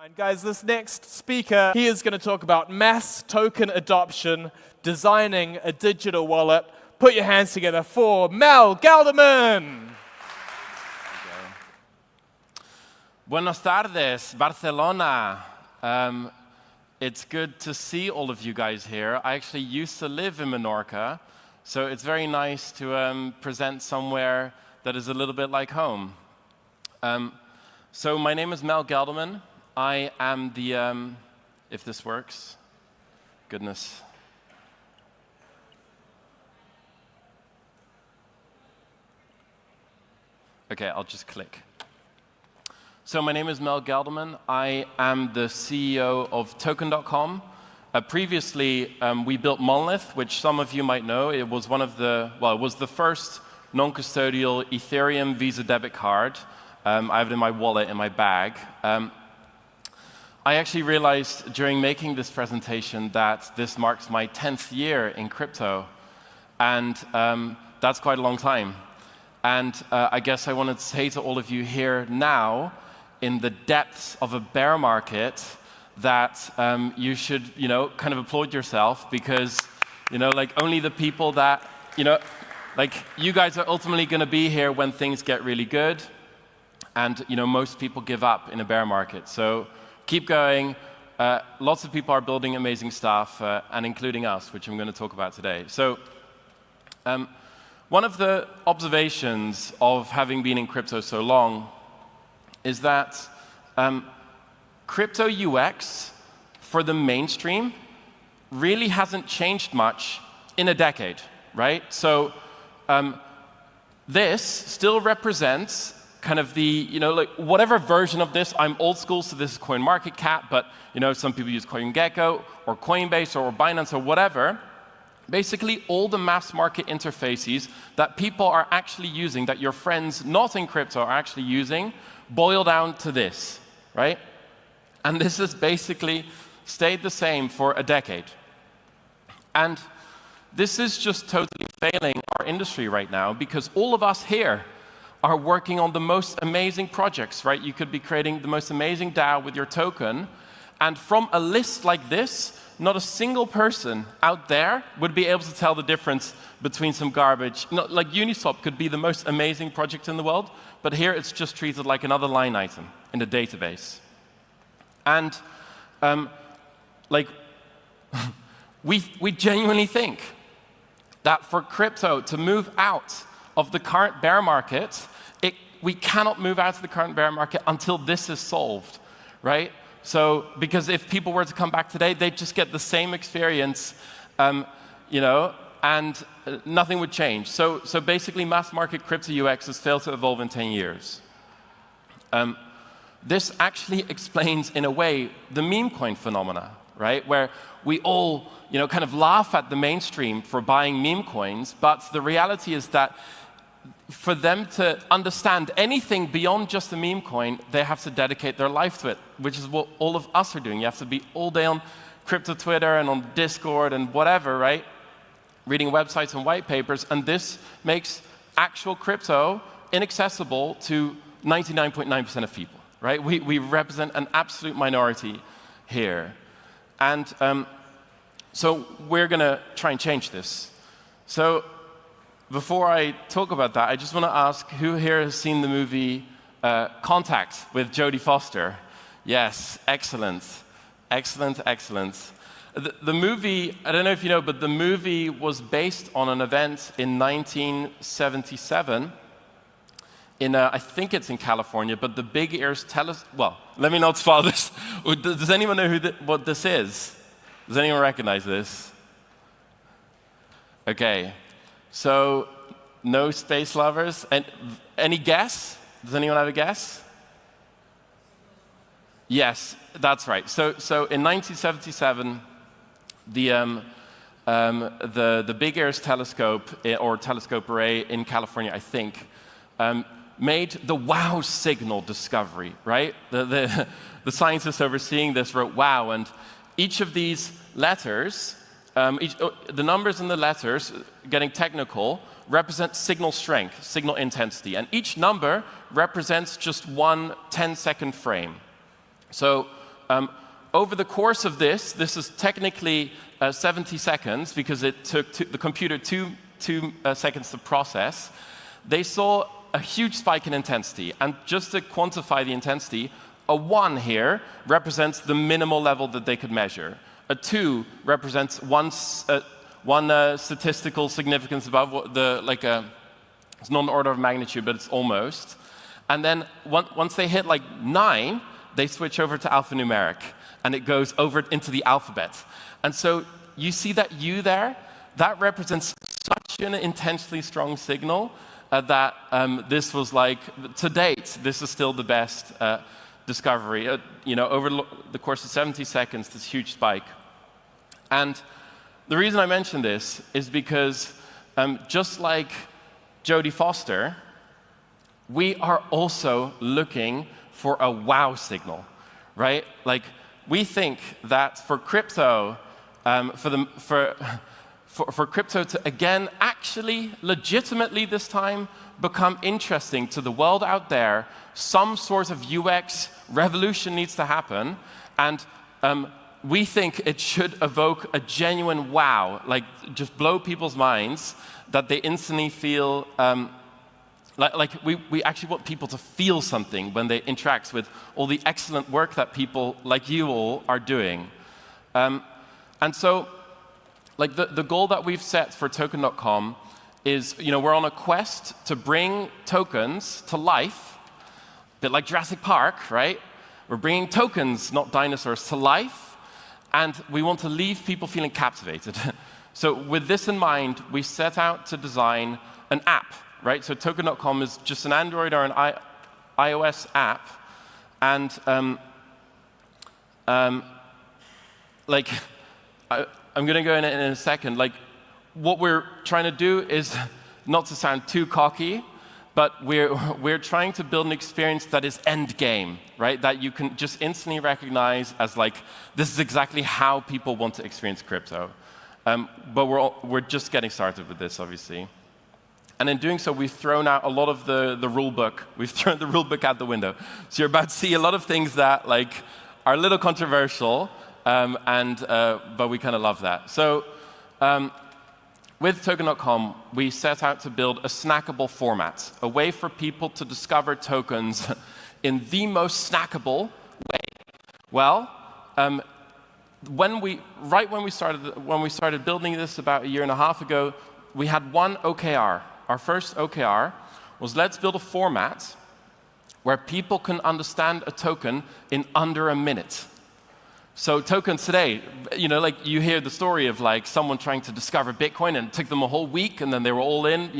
And guys, this next speaker, he is going to talk about mass token adoption, designing a digital wallet. Put your hands together for Mel Gelderman. Buenas tardes, Barcelona. It's good to see all of you guys here. I actually used to live in Menorca, so it's very nice to present somewhere that is a little bit like home. So my name is Mel Gelderman. I am the, if this works, goodness. Okay, I'll just click. So my name is Mel Gelderman. I am the CEO of Token.com. Previously, we built Monolith, which some of you might know. It was one of the, well, it was the first non-custodial Ethereum Visa debit card. I have it in my wallet, in my bag. I actually realized during making this presentation that this marks my 10th year in crypto, and that's quite a long time. And I guess I wanted to say to all of you here now, in the depths of a bear market, that you should, kind of applaud yourself, because, like only the people that, like you guys are ultimately going to be here when things get really good, and most people give up in a bear market. So keep going. Lots of people are building amazing stuff, and including us, which I'm going to talk about today. So one of the observations of having been in crypto so long is that crypto UX for the mainstream really hasn't changed much in a decade, right? So this still represents kind of the, like whatever version of this. I'm old school, so this is CoinMarketCap, but some people use CoinGecko or Coinbase or Binance or whatever. Basically, all the mass market interfaces that people are actually using, that your friends not in crypto are actually using, boil down to this, right? And this has basically stayed the same for a decade. And this is just totally failing our industry right now, because all of us here are working on the most amazing projects, right? You could be creating the most amazing DAO with your token, and from a list like this, not a single person out there would be able to tell the difference between some garbage. Like Uniswap could be the most amazing project in the world, but here it's just treated like another line item in the database. And like, we genuinely think that for crypto to move out of the current bear market, we cannot move out of the current bear market until this is solved, right? So, because if people were to come back today, they'd just get the same experience, and nothing would change. So basically, mass market crypto UX has failed to evolve in 10 years. This actually explains, in a way, the meme coin phenomena, right? Where we all, kind of laugh at the mainstream for buying meme coins, but the reality is that for them to understand anything beyond just a meme coin, they have to dedicate their life to it, which is what all of us are doing. You have to be all day on crypto Twitter and on Discord and whatever, right? Reading websites and white papers, and this makes actual crypto inaccessible to 99.9% of people, right? We represent an absolute minority here. And so we're going to try and change this. So before I talk about that, I just want to ask, who here has seen the movie Contact with Jodie Foster? Yes, excellent. Excellent, excellent. The movie, I don't know if you know, but the movie was based on an event in 1977 in, I think it's in California, but the Big Ears telescope, well, let me not spoil this. Does anyone know what this is? Does anyone recognize this? Okay. So, no space lovers. And any guess? Does anyone have a guess? Yes, that's right. So in 1977, the Big Ears telescope, or telescope array in California, I think, made the wow signal discovery, right? The scientists overseeing this wrote wow, and each of these letters, the numbers in the letters, getting technical, represent signal strength, signal intensity, and each number represents just one 10-second frame. So Over the course of this is technically 70 seconds because it took the computer two seconds to process. They saw a huge spike in intensity. And just to quantify the intensity, a 1 here represents the minimal level that they could measure. A 2 represents one statistical significance above what it's not an order of magnitude, but it's almost. And then once they hit like 9, they switch over to alphanumeric, and it goes over into the alphabet. And so you see that U there? That represents such an intensely strong signal that this was like, to date, this is still the best discovery. Over the course of 70 seconds, this huge spike. And the reason I mention this is because just like Jodie Foster, we are also looking for a wow signal, right? Like, we think that for crypto, for crypto to, again, actually, legitimately this time, become interesting to the world out there, some sort of UX revolution needs to happen, and we think it should evoke a genuine wow, like just blow people's minds, that they instantly feel, we actually want people to feel something when they interact with all the excellent work that people like you all are doing. And so, like the goal that we've set for token.com is, we're on a quest to bring tokens to life, a bit like Jurassic Park, right? We're bringing tokens, not dinosaurs, to life, and we want to leave people feeling captivated. So with this in mind, we set out to design an app, right? So token.com is just an Android or an iOS app, and I'm going to go in a second. Like, what we're trying to do is not to sound too cocky, but we're trying to build an experience that is end game, right? That you can just instantly recognize as like, this is exactly how people want to experience crypto. But we're just getting started with this, obviously. And in doing so, we've thrown out a lot of the rule book. We've thrown the rule book out the window. So you're about to see a lot of things that are a little controversial, but we kind of love that. So with token.com, we set out to build a snackable format, a way for people to discover tokens in the most snackable way. Well, when we started building this about a year and a half ago, we had one OKR. Our first OKR was, let's build a format where people can understand a token in under a minute. So tokens today, you hear the story of someone trying to discover Bitcoin and it took them a whole week and then they were all in,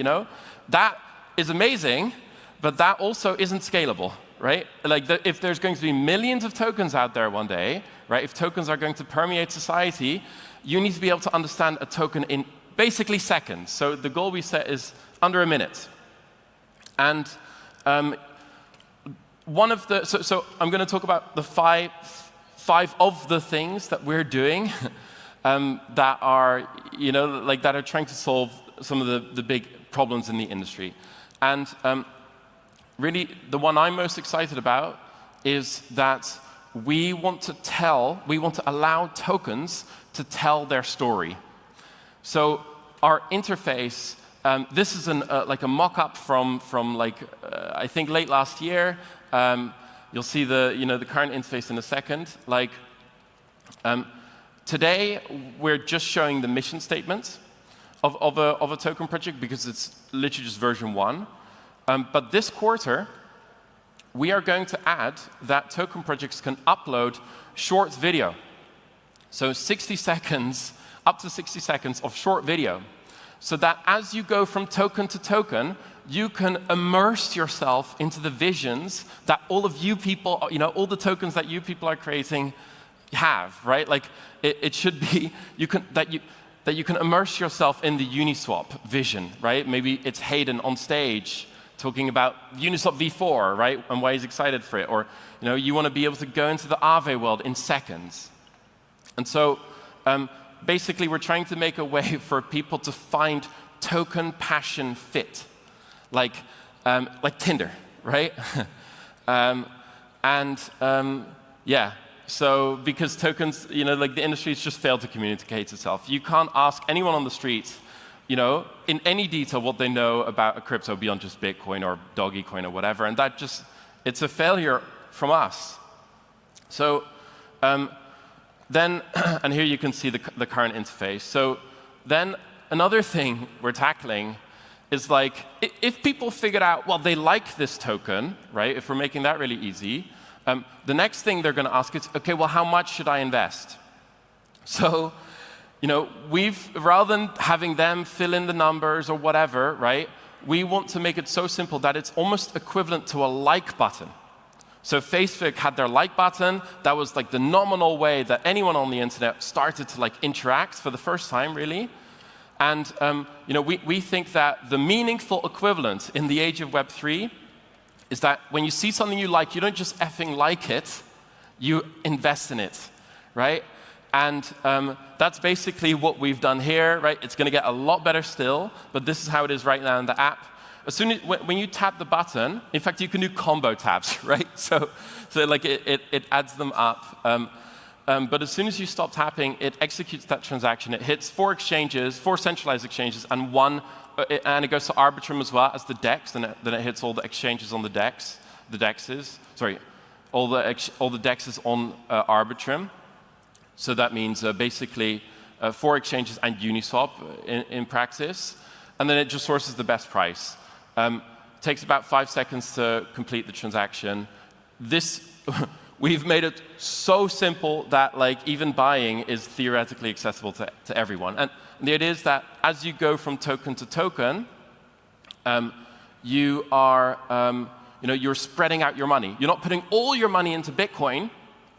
That is amazing, but that also isn't scalable, right? If there's going to be millions of tokens out there one day, right? If tokens are going to permeate society, you need to be able to understand a token in basically seconds. So the goal we set is under a minute. And so I'm going to talk about the five of the things that we're doing that are trying to solve some of the big problems in the industry. And really, the one I'm most excited about is that we want to allow tokens to tell their story. So our interface, this is a mock-up from I think late last year. You'll see the current interface in a second. Today, we're just showing the mission statement of a token project because it's literally just version 1. But this quarter, we are going to add that token projects can upload short video. So 60 seconds, up to 60 seconds of short video. So that as you go from token to token, you can immerse yourself into the visions that all of you people, all the tokens that you people are creating have, right? It should be that you can immerse yourself in the Uniswap vision, right? Maybe it's Hayden on stage talking about Uniswap v4, right? And why he's excited for it. Or you want to be able to go into the Aave world in seconds. And so basically, we're trying to make a way for people to find token passion fit, like Tinder, right? Yeah, So because tokens, like the industry's just failed to communicate itself. You can't ask anyone on the street, in any detail what they know about a crypto beyond just Bitcoin or Dogecoin or whatever, and it's a failure from us. So then, and here you can see the current interface. So then another thing we're tackling is like, if people figured out, well, they like this token, right? If we're making that really easy, the next thing they're going to ask is, okay, well, how much should I invest? So, rather than having them fill in the numbers or whatever, right? We want to make it so simple that it's almost equivalent to a like button. So Facebook had their like button. That was like the nominal way that anyone on the internet started to like interact for the first time, really. And we think that the meaningful equivalent in the age of Web3 is that when you see something you like, you don't just effing like it, you invest in it, right? And that's basically what we've done here, right? It's going to get a lot better still, but this is how it is right now in the app. As soon as when you tap the button, in fact, you can do combo taps, right? So like it adds them up. But as soon as you stop tapping, it executes that transaction. It hits 4 exchanges, 4 centralized exchanges, and and it goes to Arbitrum as well as the DEX. Then it hits all the exchanges on the DEX, all the DEXs on Arbitrum. So that means basically 4 exchanges and Uniswap in practice, and then it just sources the best price. Takes about 5 seconds to complete the transaction. We've made it so simple that like even buying is theoretically accessible to everyone. And the idea is that as you go from token to token, you are you're spreading out your money. You're not putting all your money into Bitcoin,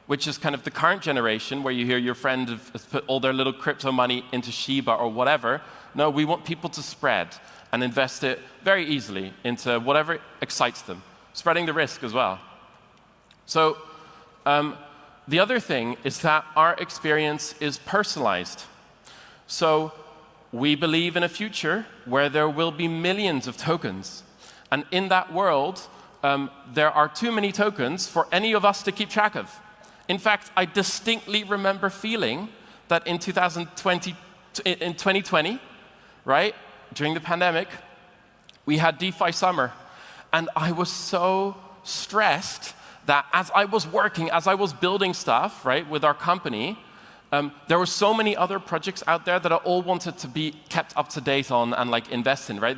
which is kind of the current generation where you hear your friend has put all their little crypto money into Shiba or whatever. No, we want people to spread and invest it very easily into whatever excites them, spreading the risk as well. So the other thing is that our experience is personalized. So we believe in a future where there will be millions of tokens. And in that world, there are too many tokens for any of us to keep track of. In fact, I distinctly remember feeling that in 2020, right, during the pandemic, we had DeFi summer. And I was so stressed that as I was working, as I was building stuff, right, with our company, there were so many other projects out there that I all wanted to be kept up to date on and like invest in, right?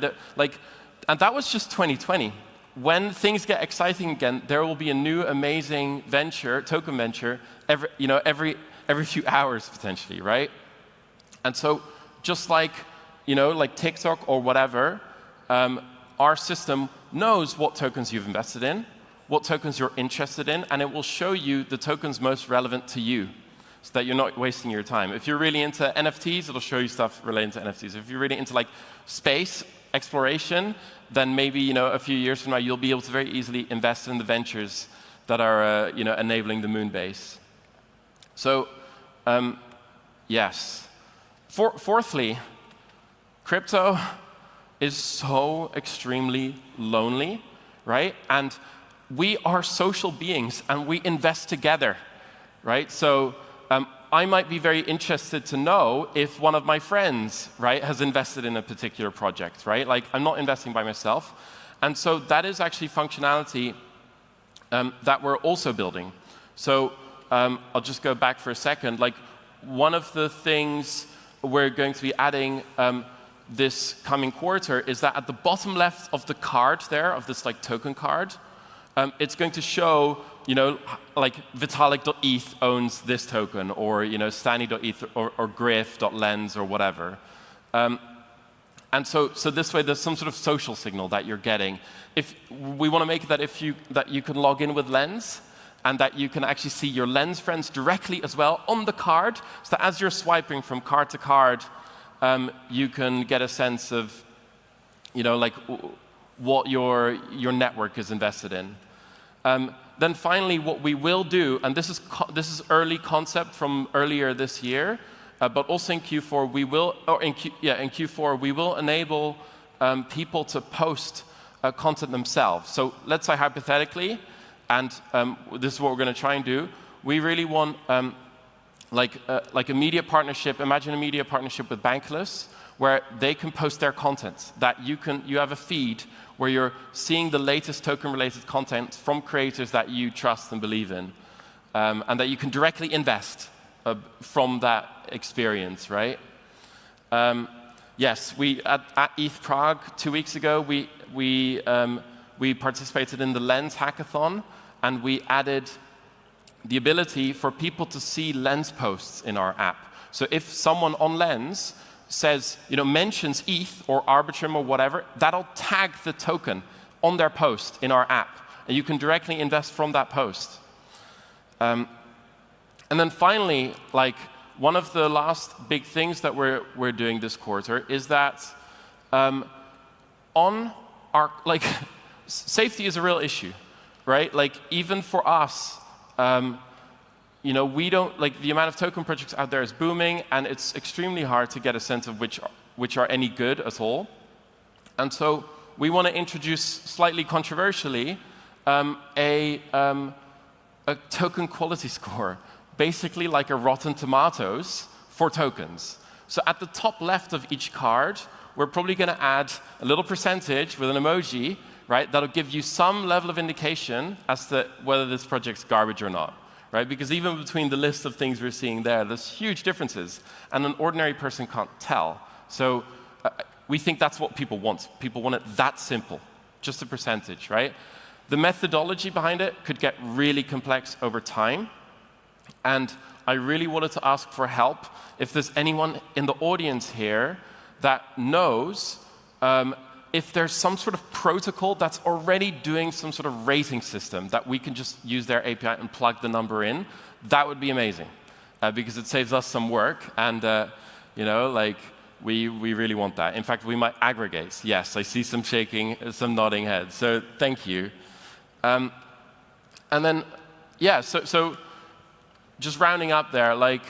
And that was just 2020. When things get exciting again, there will be a new amazing venture, token venture, every few hours potentially, right? And so just like TikTok or whatever, our system knows what tokens you've invested in, what tokens you're interested in, and it will show you the tokens most relevant to you so that you're not wasting your time. If you're really into NFTs, it'll show you stuff related to NFTs. If you're really into like space exploration, then maybe a few years from now you'll be able to very easily invest in the ventures that are enabling the moon base. So yes. Fourthly, crypto is so extremely lonely, right? And we are social beings and we invest together, right? So I might be very interested to know if one of my friends, right, has invested in a particular project, right? Like I'm not investing by myself. And so that is actually functionality that we're also building. So I'll just go back for a second. Like one of the things we're going to be adding this coming quarter is that at the bottom left of the card there, of this like token card, it's going to show, like Vitalik.eth owns this token, or Stani.eth or Griff.lens or whatever. And so this way, there's some sort of social signal that you're getting. If we want to make it that you can log in with Lens, and that you can actually see your Lens friends directly as well on the card, so that as you're swiping from card to card, you can get a sense of, like what your network is invested in. Then finally, what we will do, and this is early concept from earlier this year, but also in Q4 we will, in Q4 we will enable people to post content themselves. So let's say hypothetically, and this is what we're going to try and do. we really want like a media partnership. Imagine a media partnership with Bankless, where they can post their content. That you have a feed where you're seeing the latest token-related content from creators that you trust and believe in, and that you can directly invest from that experience, right? Yes, at ETH Prague 2 weeks ago, we participated in the Lens hackathon, and we added the ability for people to see Lens posts in our app. So if someone on Lens says, mentions ETH or Arbitrum or whatever, that'll tag the token on their post in our app, and you can directly invest from that post. And then finally, like, one of the last big things that we're doing this quarter is that on our, like, safety is a real issue, right? Like, even for us, we don't, like, the amount of token projects out there is booming, and it's extremely hard to get a sense of which are any good at all. And so we want to introduce, slightly controversially, a token quality score, basically like a Rotten Tomatoes for tokens. So at the top left of each card, we're probably going to add a little percentage with an emoji, right? That'll give you some level of indication as to whether this project's garbage or not, right? Because even between the list of things we're seeing there's huge differences, and an ordinary person can't tell. So we think that's what people want. People want it that simple, just a percentage, right? The methodology behind it could get really complex over time, and I really wanted to ask for help if there's anyone in the audience here that knows if there's some sort of protocol that's already doing some sort of rating system that we can just use their API and plug the number in. That would be amazing, because it saves us some work, and like, we really want that. In fact, we might aggregate. Yes, I see some shaking, some nodding heads. So thank you. And then, yeah, so just rounding up there, like,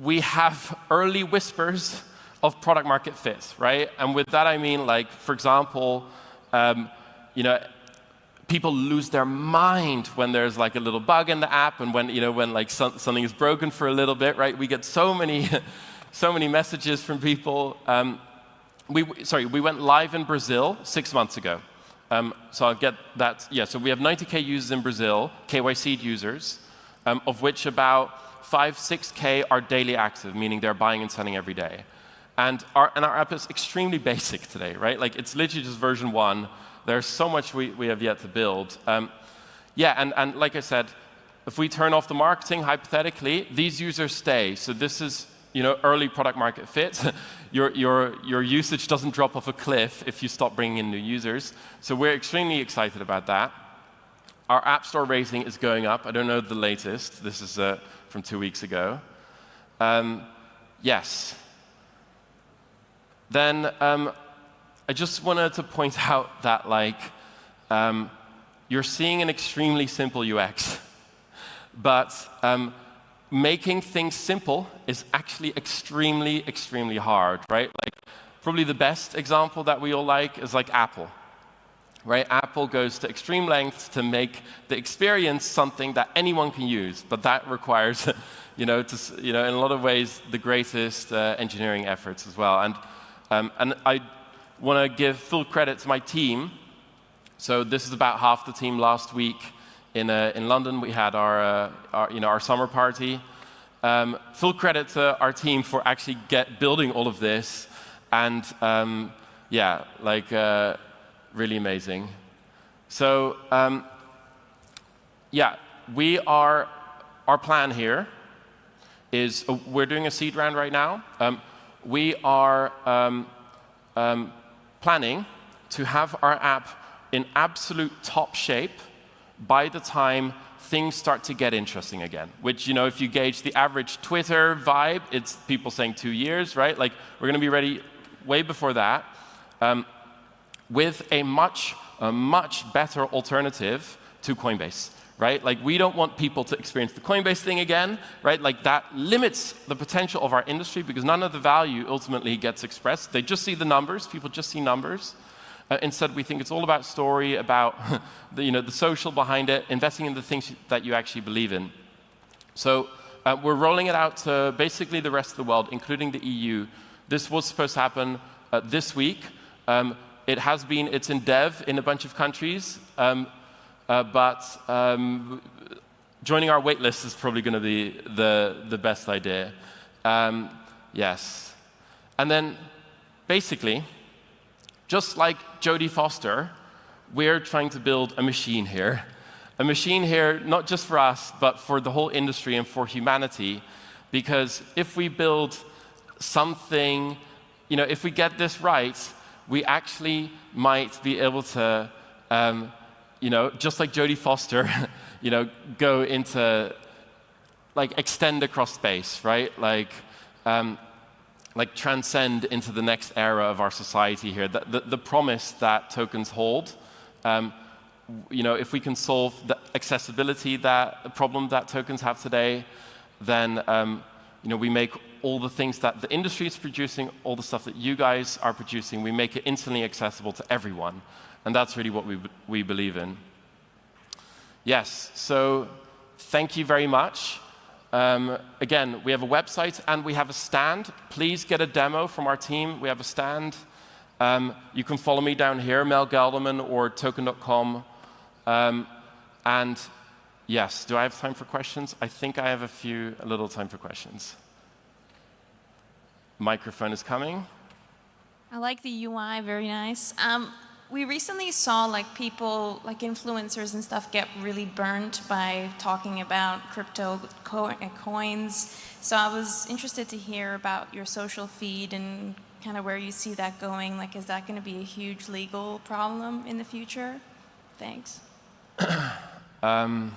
we have early whispers of product market fit, right? And with that I mean, like, for example, people lose their mind when there's like a little bug in the app, and when like something is broken for a little bit, right? We get so many messages from people. We went live in Brazil 6 months ago. So I'll get that. Yeah, so we have 90K users in Brazil, KYC'd users, of which about 5-6K are daily active, meaning they're buying and selling every day. And our app is extremely basic today, right? Like, it's literally just version 1. There's so much we have yet to build. And like I said, if we turn off the marketing, hypothetically, these users stay. So this is, early product market fit. Your usage doesn't drop off a cliff if you stop bringing in new users. So we're extremely excited about that. Our App Store rating is going up. I don't know the latest. This is from 2 weeks ago. Yes. Then I just wanted to point out that, like, you're seeing an extremely simple UX, but making things simple is actually extremely, extremely hard, right? Like, probably the best example that we all like is like Apple, right? Apple goes to extreme lengths to make the experience something that anyone can use, but that requires, in a lot of ways, the greatest engineering efforts as well. And I want to give full credit to my team. So this is about half the team. Last week in London, we had our summer party. Full credit to our team for actually building all of this, and really amazing. So our plan here is we're doing a seed round right now. We are planning to have our app in absolute top shape by the time things start to get interesting again. Which, if you gauge the average Twitter vibe, it's people saying 2 years, right? Like, we're going to be ready way before that, with a much better alternative to Coinbase, right? Like, we don't want people to experience the Coinbase thing again, right? Like, that limits the potential of our industry, because none of the value ultimately gets expressed. They just see the numbers. People just see numbers. Instead, we think it's all about story, about the social behind it, investing in the things that you actually believe in. So we're rolling it out to basically the rest of the world, including the EU. This was supposed to happen this week. It's in dev in a bunch of countries, but joining our waitlist is probably going to be the best idea. Yes. And then, basically, just like Jodie Foster, we're trying to build a machine here. A machine here, not just for us, but for the whole industry and for humanity. Because if we build something, if we get this right, we actually might be able to, just like Jodie Foster, go into, extend across space, right? Like transcend into the next era of our society here. The promise that tokens hold, if we can solve the accessibility problem that tokens have today, then we make all the things that the industry is producing, all the stuff that you guys are producing, we make it instantly accessible to everyone. And that's really what we believe in. Yes, so thank you very much. Again, we have a website and we have a stand. Please get a demo from our team. We have a stand. You can follow me down here, Mel Gelderman or token.com. And yes, do I have time for questions? I think I have a little time for questions. Microphone is coming. I like the UI, very nice. We recently saw people, influencers and stuff, get really burnt by talking about crypto coins. So I was interested to hear about your social feed and kind of where you see that going. Is that going to be a huge legal problem in the future? Thanks. That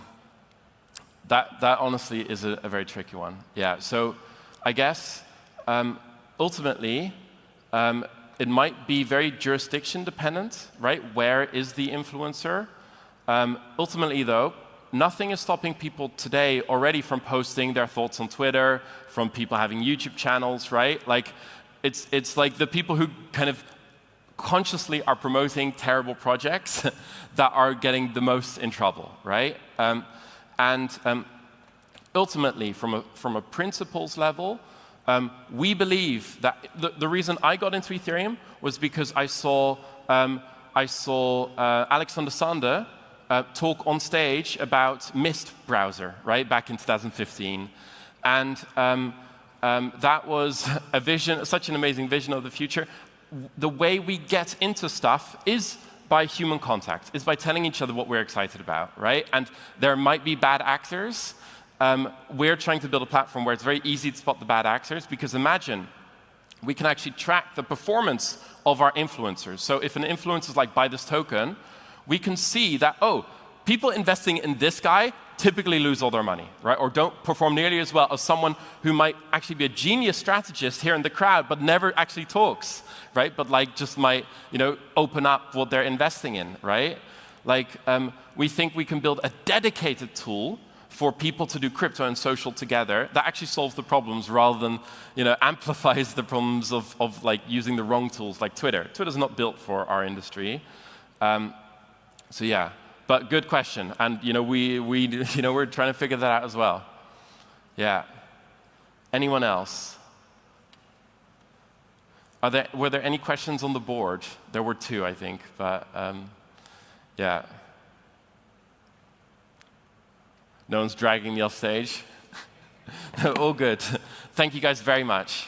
honestly is a very tricky one. Yeah. So I guess ultimately. It might be very jurisdiction dependent, right? Where is the influencer? Ultimately, though, nothing is stopping people today already from posting their thoughts on Twitter, from people having YouTube channels, right? It's like the people who kind of consciously are promoting terrible projects that are getting the most in trouble, right? Ultimately, from a principles level, we believe that the reason I got into Ethereum was because I saw Alexander Sander talk on stage about Mist browser, right, back in 2015. And that was a vision, such an amazing vision of the future. The way we get into stuff is by human contact, is by telling each other what we're excited about, right? And there might be bad actors. We're trying to build a platform where it's very easy to spot the bad actors, because imagine we can actually track the performance of our influencers. So if an influencer is buy this token, we can see that, people investing in this guy typically lose all their money, right? Or don't perform nearly as well as someone who might actually be a genius strategist here in the crowd, but never actually talks, right? But just might, open up what they're investing in, right? We think we can build a dedicated tool for people to do crypto and social together that actually solves the problems rather than amplifies the problems of using the wrong tools like Twitter. Twitter's not built for our industry. So yeah, but good question. And we're trying to figure that out as well. Yeah. Anyone else? Were there any questions on the board? There were 2, I think, but yeah. No one's dragging me off stage. All good. Thank you guys very much.